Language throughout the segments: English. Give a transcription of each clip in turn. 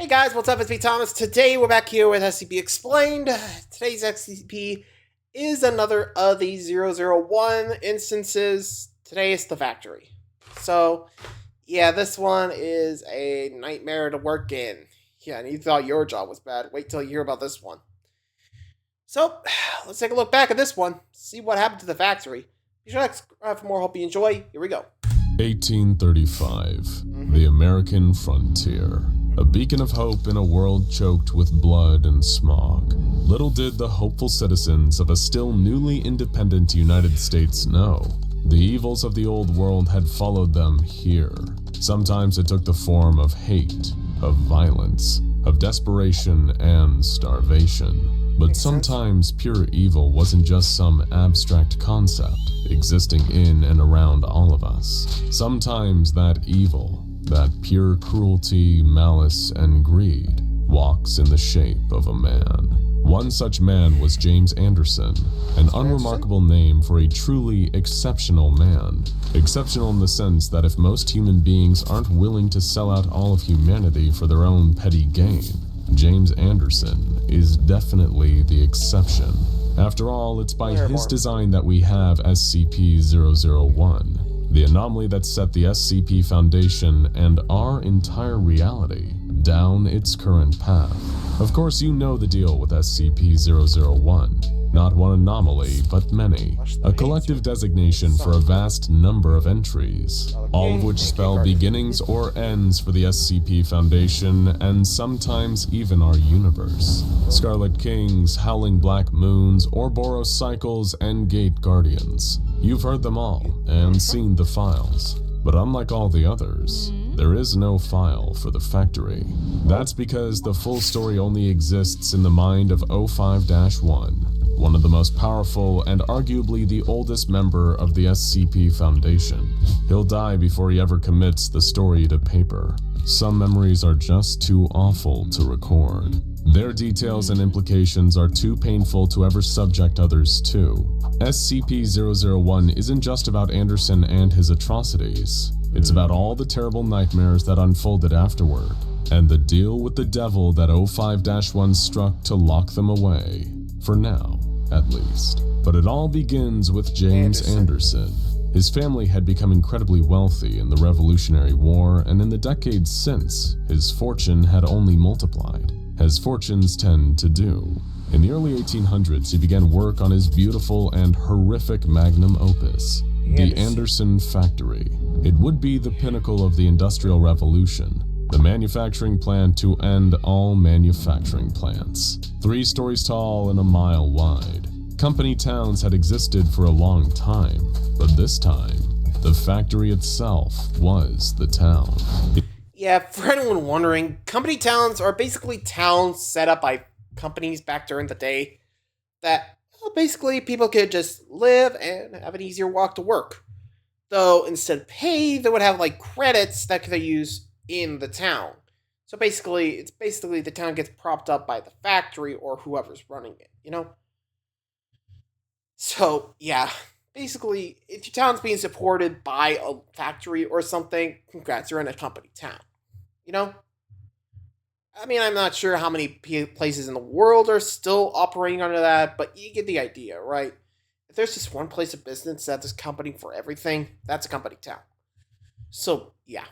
Hey guys, what's up? It's me, Thomas. Today we're back here with SCP Explained. Today's SCP is another of the 001 instances. Today is the factory. So, yeah, this one is a nightmare to work in. Yeah, and you thought your job was bad. Wait till you hear about this one. So, let's take a look back at this one. See what happened to the factory. Be sure to subscribe for more. Hope you enjoy. Here we go. 1835. The American frontier. A beacon of hope in a world choked with blood and smog. Little did the hopeful citizens of a still newly independent United States know. The evils of the old world had followed them here. Sometimes it took the form of hate, of violence, of desperation and starvation. But sometimes pure evil wasn't just some abstract concept existing in and around all of us. Sometimes that evil, that pure cruelty, malice, and greed, walks in the shape of a man. One such man was James Anderson, an unremarkable name for a truly exceptional man. Exceptional in the sense that if most human beings aren't willing to sell out all of humanity for their own petty gain, James Anderson is definitely the exception. After all, it's by his design that we have SCP-001, the anomaly that set the SCP Foundation and our entire reality down its current path. Of course, you know the deal with SCP-001. Not one anomaly, but many. A collective designation for a vast number of entries, all of which spell beginnings or ends for the SCP Foundation and sometimes even our universe. Scarlet Kings, Howling Black Moons, Ouroboros Cycles, and Gate Guardians. You've heard them all and seen the files. But unlike all the others, there is no file for the factory. That's because the full story only exists in the mind of 05-1. One of the most powerful and arguably the oldest member of the SCP Foundation. He'll die before he ever commits the story to paper. Some memories are just too awful to record. Their details and implications are too painful to ever subject others to. SCP-001 isn't just about Anderson and his atrocities. It's about all the terrible nightmares that unfolded afterward, and the deal with the devil that 05-1 struck to lock them away. For now, at least. But it all begins with James Anderson. His family had become incredibly wealthy in the Revolutionary War, and in the decades since, his fortune had only multiplied, as fortunes tend to do. In the early 1800s, he began work on his beautiful and horrific magnum opus, the Anderson Factory. It would be the pinnacle of the Industrial Revolution, the manufacturing plant to end all manufacturing plants. 3 stories tall and a mile wide. Company towns had existed for a long time, but this time, the factory itself was the town. Yeah, for anyone wondering, company towns are basically towns set up by companies back during the day that basically people could just live and have an easier walk to work. Though instead of pay, they would have like credits that they use in the town. So basically, it's basically the town gets propped up by the factory or whoever's running it, you know? So, yeah, basically, if your town's being supported by a factory or something, congrats, you're in a company town, you know? I mean, I'm not sure how many places in the world are still operating under that, but you get the idea, right? If there's just one place of business that's a company for everything, that's a company town. So, yeah.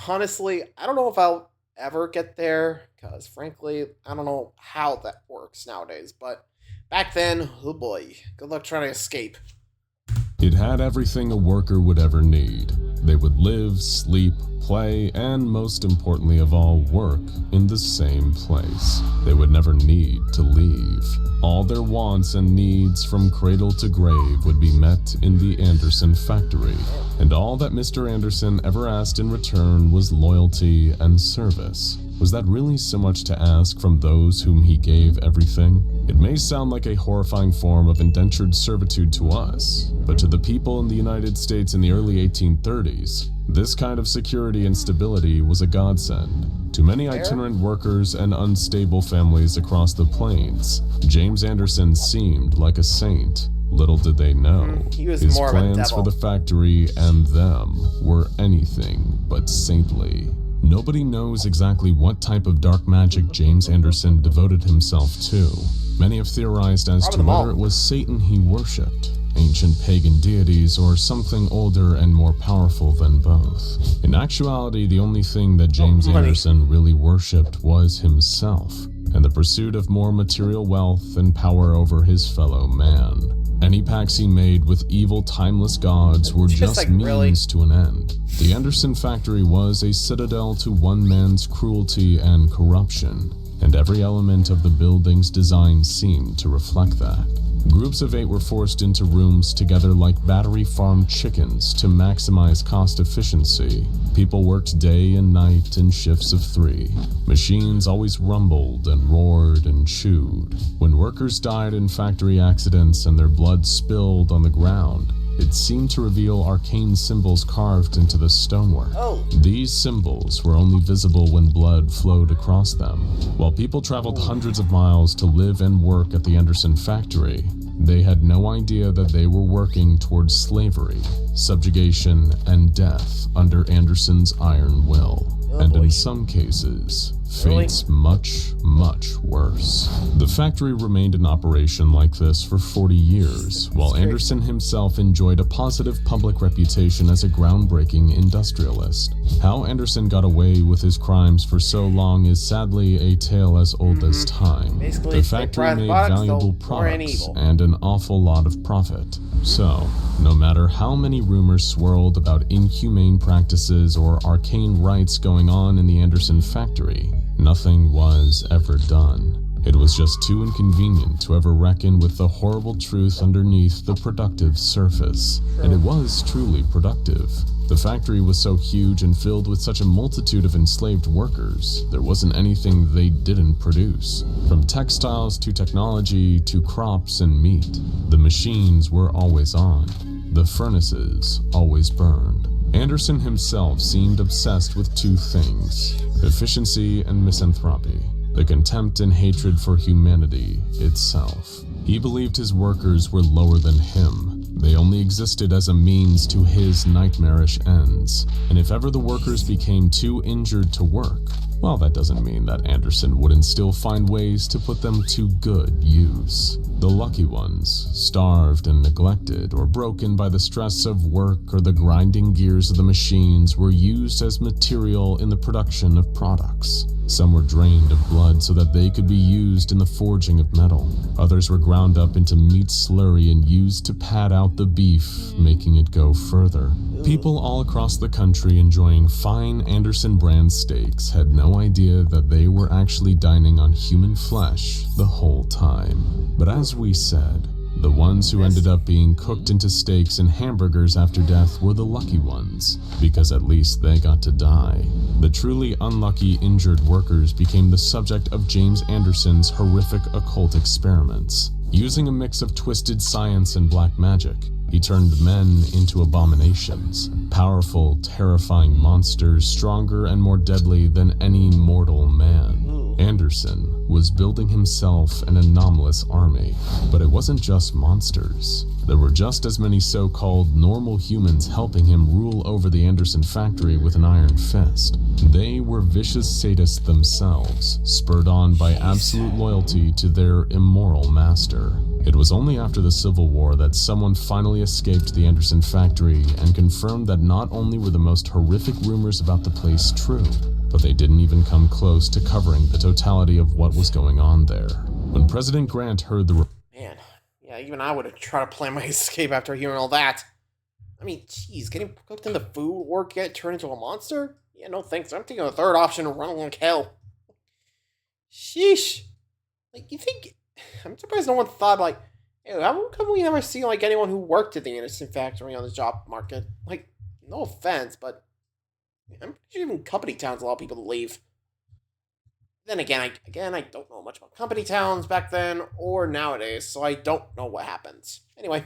Honestly, I don't know if I'll ever get there, because frankly, I don't know how that works nowadays, but back then, oh boy, good luck trying to escape. It had everything a worker would ever need. They would live, sleep, play, and most importantly of all, work in the same place. They would never need to leave. All their wants and needs from cradle to grave would be met in the Anderson factory. And all that Mr. Anderson ever asked in return was loyalty and service. Was that really so much to ask from those whom he gave everything? It may sound like a horrifying form of indentured servitude to us, but to the people in the United States in the early 1830s, this kind of security and stability was a godsend. To many itinerant workers and unstable families across the plains, James Anderson seemed like a saint. Little did they know, his plans for the factory and them were anything but saintly. Nobody knows exactly what type of dark magic James Anderson devoted himself to. Many have theorized as to whether it was Satan he worshipped, ancient pagan deities, or something older and more powerful than both. In actuality, the only thing that James Anderson really worshipped was himself, and the pursuit of more material wealth and power over his fellow man. Any pacts he made with evil, timeless gods were just means to an end. The Anderson factory was a citadel to one man's cruelty and corruption, and every element of the building's design seemed to reflect that. Groups of 8 were forced into rooms together like battery-farmed chickens to maximize cost efficiency. People worked day and night in shifts of 3. Machines always rumbled and roared and chewed. When workers died in factory accidents and their blood spilled on the ground, it seemed to reveal arcane symbols carved into the stonework. These symbols were only visible when blood flowed across them. While people traveled hundreds of miles to live and work at the Anderson factory, they had no idea that they were working towards slavery, subjugation, and death under Anderson's iron will. And in some cases, fates much, much worse. The factory remained in operation like this for 40 years, while Anderson himself enjoyed a positive public reputation as a groundbreaking industrialist. How Anderson got away with his crimes for so long is sadly a tale as old as time. The factory made valuable products and an awful lot of profit. So, no matter how many rumors swirled about inhumane practices or arcane rites going on in the Anderson factory, nothing was ever done. It was just too inconvenient to ever reckon with the horrible truth underneath the productive surface. And it was truly productive. The factory was so huge and filled with such a multitude of enslaved workers, there wasn't anything they didn't produce. From textiles to technology to crops and meat, the machines were always on. The furnaces always burned. Anderson himself seemed obsessed with 2 things: efficiency and misanthropy, the contempt and hatred for humanity itself. He believed his workers were lower than him. They only existed as a means to his nightmarish ends. And if ever the workers became too injured to work, well, that doesn't mean that Anderson wouldn't still find ways to put them to good use. The lucky ones, starved and neglected or broken by the stress of work or the grinding gears of the machines, were used as material in the production of products. Some were drained of blood so that they could be used in the forging of metal. Others were ground up into meat slurry and used to pad out the beef, making it go further. People all across the country enjoying fine Anderson brand steaks had no idea that they were actually dining on human flesh the whole time. But as we said, the ones who ended up being cooked into steaks and hamburgers after death were the lucky ones, because at least they got to die. The truly unlucky injured workers became the subject of James Anderson's horrific occult experiments. Using a mix of twisted science and black magic, he turned men into abominations, powerful, terrifying monsters, stronger and more deadly than any mortal man. Anderson was building himself an anomalous army, but it wasn't just monsters. There were just as many so-called normal humans helping him rule over the Anderson factory with an iron fist. They were vicious sadists themselves, spurred on by absolute loyalty to their immoral master. It was only after the Civil War that someone finally escaped the Anderson factory and confirmed that not only were the most horrific rumors about the place true, but they didn't even come close to covering the totality of what was going on there. When President Grant heard the Man, yeah, even I would have tried to plan my escape after hearing all that. I mean, geez, getting cooked in the food or get turned into a monster? Yeah, no thanks. I'm taking the third option and running like hell. Sheesh. Like, you think... I'm surprised no one thought, like, hey, how come we never see, like, anyone who worked at the Anderson factory on the job market? Like, no offense, but I'm pretty sure even company towns allow people to leave. Then again, I don't know much about company towns back then or nowadays, so I don't know what happens. Anyway.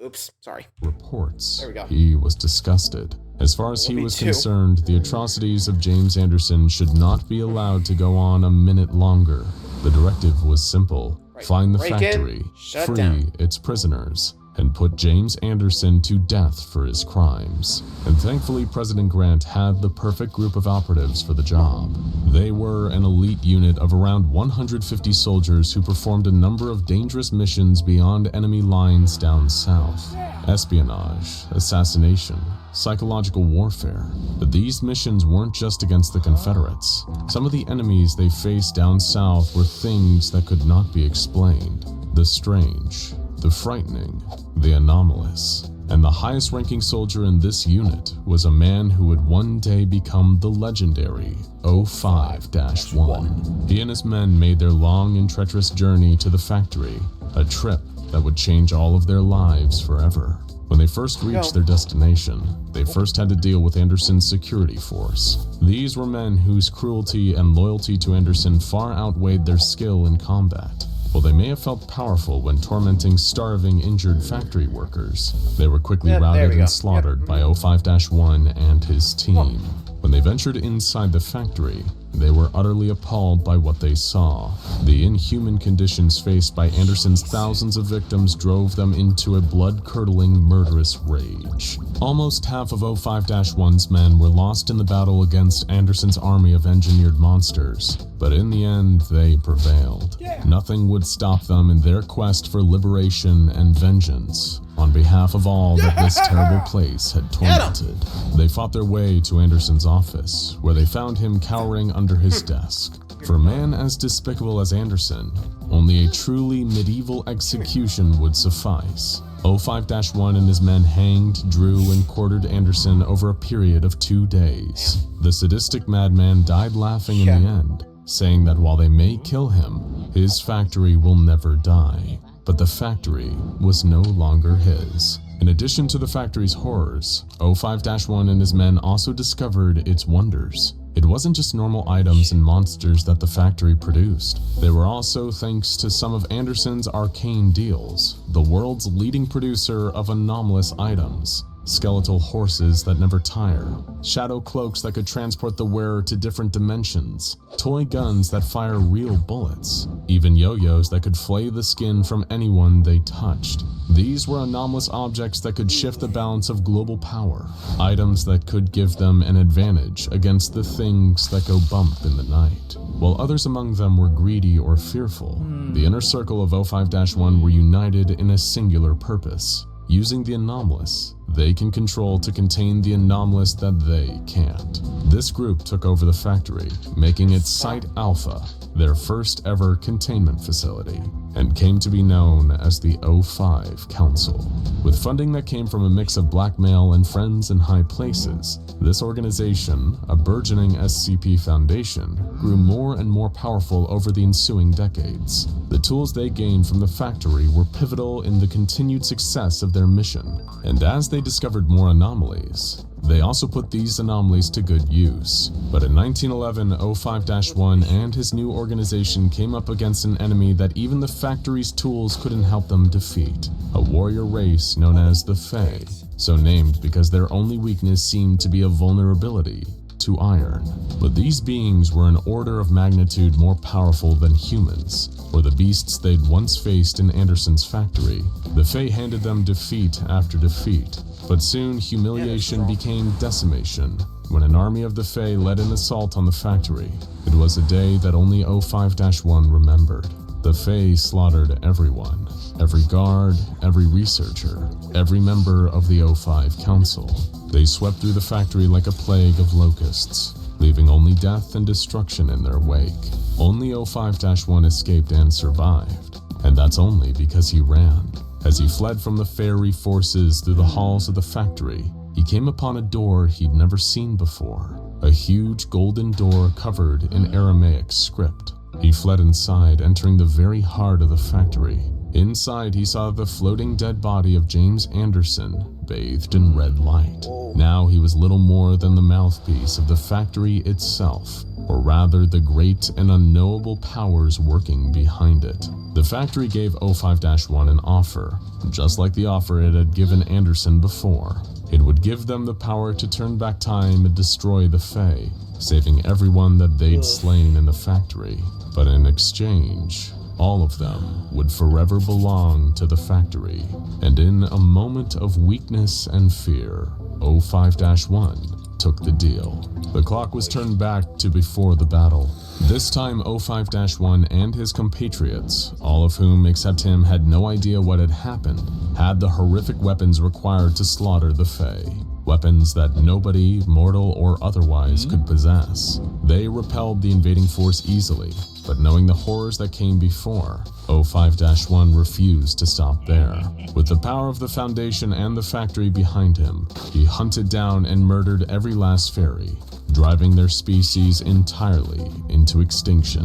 Oops, sorry. Reports. There we go. He was disgusted. As far as he was concerned, the atrocities of James Anderson should not be allowed to go on a minute longer. The directive was simple. Find the factory, free its prisoners, and put James Anderson to death for his crimes. And thankfully, President Grant had the perfect group of operatives for the job. They were an elite unit of around 150 soldiers who performed a number of dangerous missions beyond enemy lines down south. Espionage, assassination, psychological warfare. But these missions weren't just against the Confederates. Some of the enemies they faced down south were things that could not be explained. The strange, the frightening, the anomalous. And the highest ranking soldier in this unit was a man who would one day become the legendary 05-1. He and his men made their long and treacherous journey to the factory, a trip that would change all of their lives forever. When they first reached their destination, they first had to deal with Anderson's security force. These were men whose cruelty and loyalty to Anderson far outweighed their skill in combat. While they may have felt powerful when tormenting starving, injured factory workers, they were quickly routed and slaughtered by 05-1 and his team. When they ventured inside the factory, they were utterly appalled by what they saw. The inhuman conditions faced by Anderson's thousands of victims drove them into a blood-curdling, murderous rage. Almost half of 05-1's men were lost in the battle against Anderson's army of engineered monsters, but in the end, they prevailed. Nothing would stop them in their quest for liberation and vengeance on behalf of all that this terrible place had tormented. They fought their way to Anderson's office, where they found him cowering under his desk. For a man as despicable as Anderson, only a truly medieval execution would suffice. 05-1 and his men hanged, drew, and quartered Anderson over a period of 2 days. The sadistic madman died laughing in the end, saying that while they may kill him, his factory will never die. But the factory was no longer his. In addition to the factory's horrors, 05-1 and his men also discovered its wonders. It wasn't just normal items and monsters that the factory produced. They were also thanks to some of Anderson's arcane deals, the world's leading producer of anomalous items. Skeletal horses that never tire, shadow cloaks that could transport the wearer to different dimensions, toy guns that fire real bullets, even yo-yos that could flay the skin from anyone they touched. These were anomalous objects that could shift the balance of global power, items that could give them an advantage against the things that go bump in the night. While others among them were greedy or fearful, the inner circle of 05-1 were united in a singular purpose. Using the anomalous, they can control to contain the anomalous that they can't. This group took over the factory, making it Site Alpha, their first ever containment facility, and came to be known as the 05 Council. With funding that came from a mix of blackmail and friends in high places, this organization, a burgeoning SCP Foundation, grew more and more powerful over the ensuing decades. The tools they gained from the factory were pivotal in the continued success of their mission, and as they discovered more anomalies, they also put these anomalies to good use. But in 1911, 05-1 and his new organization came up against an enemy that even the factory's tools couldn't help them defeat. A warrior race known as the Fae, so named because their only weakness seemed to be a vulnerability to iron. But these beings were an order of magnitude more powerful than humans, or the beasts they'd once faced in Anderson's factory. The Fae handed them defeat after defeat, but soon humiliation became decimation when an army of the Fae led an assault on the factory. It was a day that only 05-1 remembered. The Fae slaughtered everyone, every guard, every researcher, every member of the 05 Council. They swept through the factory like a plague of locusts, leaving only death and destruction in their wake. Only 05-1 escaped and survived, and that's only because he ran. As he fled from the fairy forces through the halls of the factory, he came upon a door he'd never seen before, a huge golden door covered in Aramaic script. He fled inside, entering the very heart of the factory. Inside, he saw the floating dead body of James Anderson, bathed in red light. Now he was little more than the mouthpiece of the factory itself, or rather the great and unknowable powers working behind it. The factory gave 05-1 an offer, just like the offer it had given Anderson before. It would give them the power to turn back time and destroy the Fae, saving everyone that they'd slain in the factory. But in exchange, All of them would forever belong to the factory, and in a moment of weakness and fear, O5-1 took the deal. The clock was turned back to before the battle. This time O5-1 and his compatriots, all of whom except him had no idea what had happened, had the horrific weapons required to slaughter the Fae. Weapons that nobody, mortal or otherwise, could possess. They repelled the invading force easily, but knowing the horrors that came before, O5-1 refused to stop there. With the power of the Foundation and the factory behind him, he hunted down and murdered every last fairy, driving their species entirely into extinction.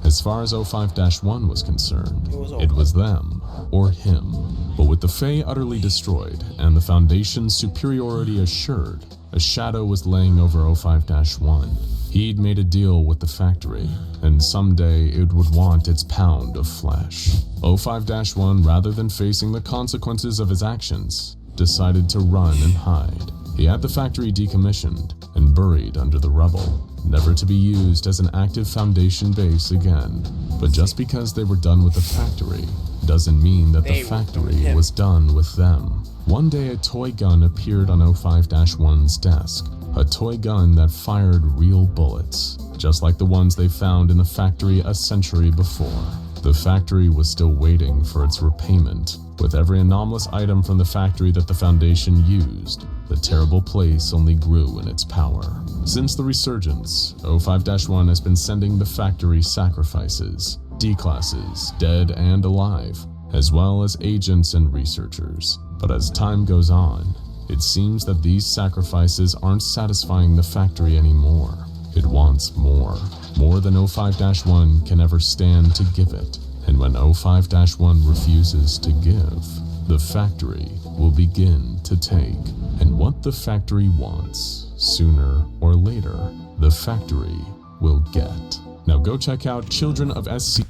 As far as O5-1 was concerned, it was them or him. But with the Fae utterly destroyed and the Foundation's superiority assured, a shadow was laying over O5-1. He'd made a deal with the factory, and someday it would want its pound of flesh. O5-1, rather than facing the consequences of his actions, decided to run and hide. He had the factory decommissioned and buried under the rubble, never to be used as an active Foundation base again. But just because they were done with the factory doesn't mean that the factory was done with them. One day a toy gun appeared on O5-1's desk, a toy gun that fired real bullets, just like the ones they found in the factory a century before. The factory was still waiting for its repayment. With every anomalous item from the factory that the Foundation used, the terrible place only grew in its power. Since the resurgence, O5-1 has been sending the factory sacrifices, D-classes, dead and alive, as well as agents and researchers. But as time goes on, it seems that these sacrifices aren't satisfying the factory anymore. It wants more than O5-1 can ever stand to give it. And when O5-1 refuses to give, the factory will begin to take. And what the factory wants, sooner or later, the factory will get. Now go check out Children of SCP.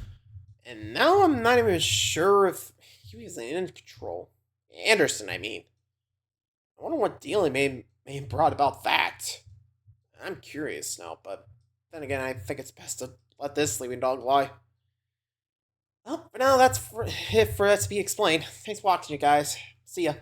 And now I'm not even sure if he was in control. Anderson, I mean. I wonder what deal he may have brought about that. I'm curious now, but then again, I think it's best to let this sleeping dog lie. Well, for now, that's it for SCP Explained. Thanks for watching, you guys. See ya.